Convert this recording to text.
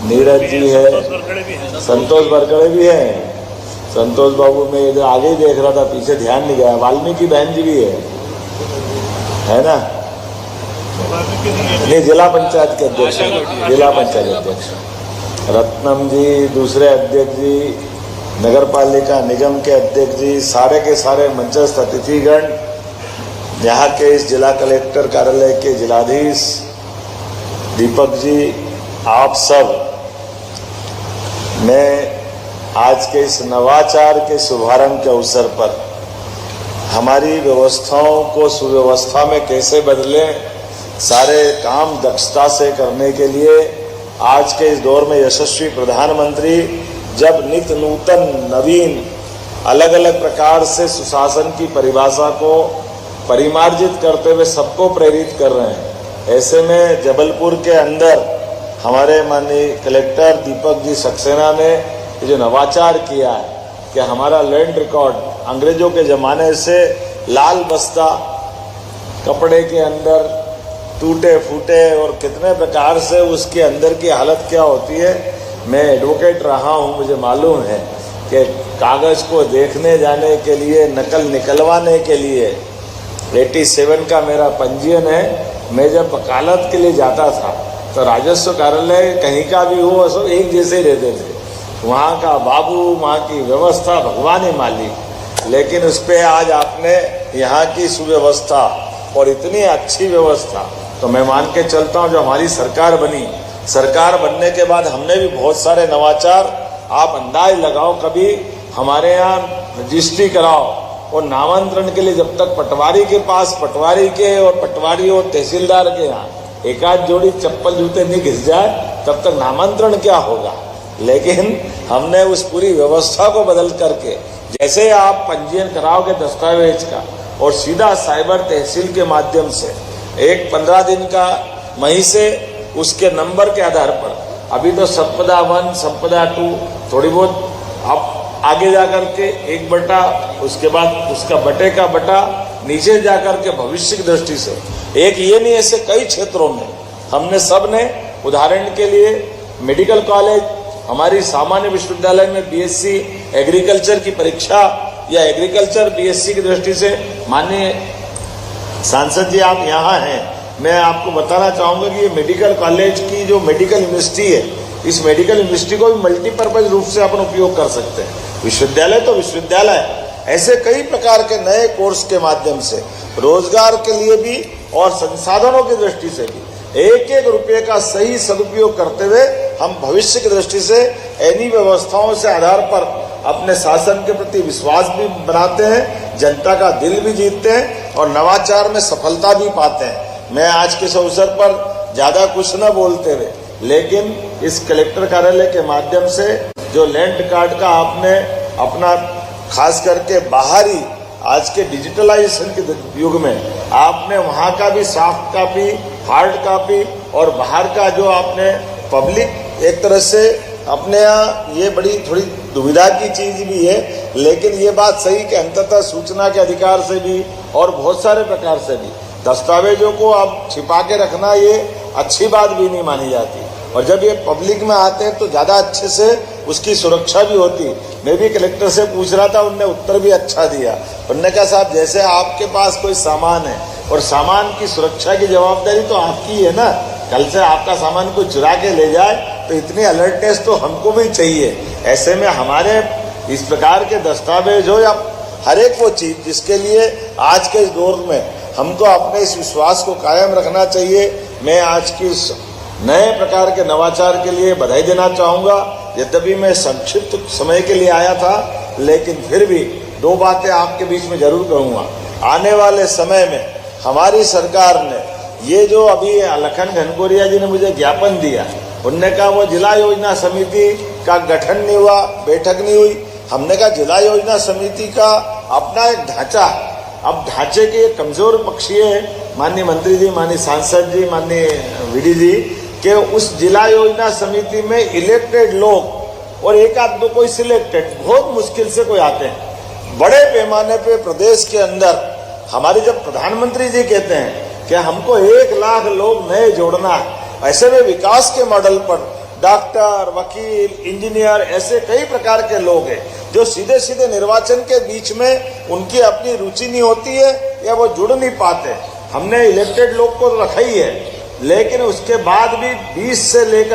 नीरज जी है, संतोष बरकड़े भी है। संतोष बाबू में इधर आगे ही देख रहा था, पीछे ध्यान नहीं गया। वाल्मीकि बहन जी भी है ना? नहीं, जिला पंचायत के अध्यक्ष, जिला पंचायत अध्यक्ष रत्नम जी, दूसरे अध्यक्ष जी, नगर पालिका निगम के अध्यक्ष जी, सारे के सारे मंचस्थ अतिथिगण, यहाँ के इस जिला कलेक्टर कार्यालय के जिलाधीश दीपक जी, आप सब, मैं आज के इस नवाचार के शुभारंभ के अवसर पर हमारी व्यवस्थाओं को सुव्यवस्था में कैसे बदलें, सारे काम दक्षता से करने के लिए आज के इस दौर में यशस्वी प्रधानमंत्री जब नित्य नूतन नवीन अलग अलग प्रकार से सुशासन की परिभाषा को परिमार्जित करते हुए सबको प्रेरित कर रहे हैं, ऐसे में जबलपुर के अंदर हमारे माननीय कलेक्टर दीपक जी सक्सेना ने ये जो नवाचार किया है कि हमारा लैंड रिकॉर्ड अंग्रेजों के ज़माने से लाल बस्ता कपड़े के अंदर टूटे फूटे और कितने प्रकार से उसके अंदर की हालत क्या होती है। मैं एडवोकेट रहा हूँ, मुझे मालूम है कि कागज़ को देखने जाने के लिए, नकल निकलवाने के लिए 87 का मेरा पंजीयन है। मैं जब वकालत के लिए जाता था तो राजस्व कार्यालय कहीं का भी हो सब एक जैसे ही रहते थे। वहाँ का बाबू, वहाँ की व्यवस्था भगवान ही मालिक, लेकिन उस पर आज आपने यहाँ की सुव्यवस्था और इतनी अच्छी व्यवस्था, तो मैं मान के चलता हूँ जो हमारी सरकार बनी, सरकार बनने के बाद हमने भी बहुत सारे नवाचार, आप अंदाज लगाओ, कभी हमारे यहाँ रजिस्ट्री कराओ और नामांतरण के लिए जब तक पटवारी के पास, पटवारी के और पटवारी और तहसीलदार के यहाँ एक आध जोड़ी चप्पल जूते नहीं घिस जाए तब तक नामांतरण क्या होगा। लेकिन हमने उस पूरी व्यवस्था को बदल करके, जैसे आप पंजीयन कराओगे दस्तावेज का और सीधा साइबर तहसील के माध्यम से एक 15 दिन का मही से उसके नंबर के आधार पर, अभी तो संपदा 1, संपदा 2, थोड़ी बहुत आप आगे जाकर के 1 बटा, उसके बाद उसका बटे का बटा, नीचे जाकर के भविष्य की दृष्टि से एक ये नहीं, ऐसे कई क्षेत्रों में हमने सब ने, उदाहरण के लिए मेडिकल कॉलेज, हमारी सामान्य विश्वविद्यालय में बीएससी एग्रीकल्चर की परीक्षा या एग्रीकल्चर बीएससी की दृष्टि से, माननीय सांसद जी आप यहाँ हैं, मैं आपको बताना चाहूँगा कि ये मेडिकल कॉलेज की जो मेडिकल यूनिवर्सिटी है, इस मेडिकल यूनिवर्सिटी को भी मल्टीपर्पज रूप से अपन उपयोग कर सकते हैं। विश्वविद्यालय तो विश्वविद्यालय, ऐसे कई प्रकार के नए कोर्स के माध्यम से रोजगार के लिए भी और संसाधनों की दृष्टि से भी एक एक रुपये का सही सदुपयोग करते हुए हम भविष्य की दृष्टि से इन्हीं व्यवस्थाओं से आधार पर अपने शासन के प्रति विश्वास भी बनाते हैं, जनता का दिल भी जीतते हैं और नवाचार में सफलता भी पाते हैं। मैं आज के इस अवसर पर ज़्यादा कुछ न बोलते हुए, लेकिन इस कलेक्टर कार्यालय के माध्यम से जो लैंड रिकॉर्ड का आपने अपना, खास करके बाहरी आज के डिजिटलाइजेशन के युग में आपने वहाँ का भी सॉफ्ट कॉपी, हार्ड कॉपी और बाहर का जो आपने पब्लिक, एक तरह से अपने यहाँ ये बड़ी थोड़ी दुविधा की चीज़ भी है, लेकिन ये बात सही कि अंततः सूचना के अधिकार से भी और बहुत सारे प्रकार से भी दस्तावेजों को अब छिपा के रखना ये अच्छी बात भी नहीं मानी जाती, और जब ये पब्लिक में आते हैं तो ज़्यादा अच्छे से उसकी सुरक्षा भी होती। मैं भी कलेक्टर से पूछ रहा था, उनने उत्तर भी अच्छा दिया। उन्होंने कहा साहब जैसे आपके पास कोई सामान है और सामान की सुरक्षा की जवाबदारी तो आपकी है ना, कल से आपका सामान कोई चुरा के ले जाए तो इतनी अलर्टनेस तो हमको भी चाहिए। ऐसे में हमारे इस प्रकार के दस्तावेज हो या हर एक वो चीज़ जिसके लिए आज के इस दौर में हमको अपने इस विश्वास को कायम रखना चाहिए। मैं आज की इस नए प्रकार के नवाचार के लिए बधाई देना चाहूँगा। यद्यपि मैं संक्षिप्त समय के लिए आया था, लेकिन फिर भी 2 बातें आपके बीच में जरूर कहूँगा। आने वाले समय में हमारी सरकार ने ये जो अभी लखन घनघोरिया जी ने मुझे ज्ञापन दिया, उनने कहा वो जिला योजना समिति का गठन नहीं हुआ, बैठक नहीं हुई। हमने कहा जिला योजना समिति का अपना एक ढांचा, अब ढांचे के कमजोर पक्ष ये है, माननीय मंत्री जी, माननीय सांसद जी, माननीय वीडी जी, कि उस जिला योजना समिति में इलेक्टेड लोग और एक आध दो कोई सिलेक्टेड, बहुत मुश्किल से कोई आते हैं। बड़े पैमाने पे प्रदेश के अंदर हमारे जब प्रधानमंत्री जी कहते हैं कि हमको 1 लाख लोग नए जोड़ना है, ऐसे में विकास के मॉडल पर डॉक्टर, वकील, इंजीनियर, ऐसे कई प्रकार के लोग हैं जो सीधे सीधे निर्वाचन के बीच में उनकी अपनी रुचि नहीं होती है या वो जुड़ नहीं पाते। हमने इलेक्टेड लोग को रखा ही है, लेकिन उसके बाद भी 20 से लेकर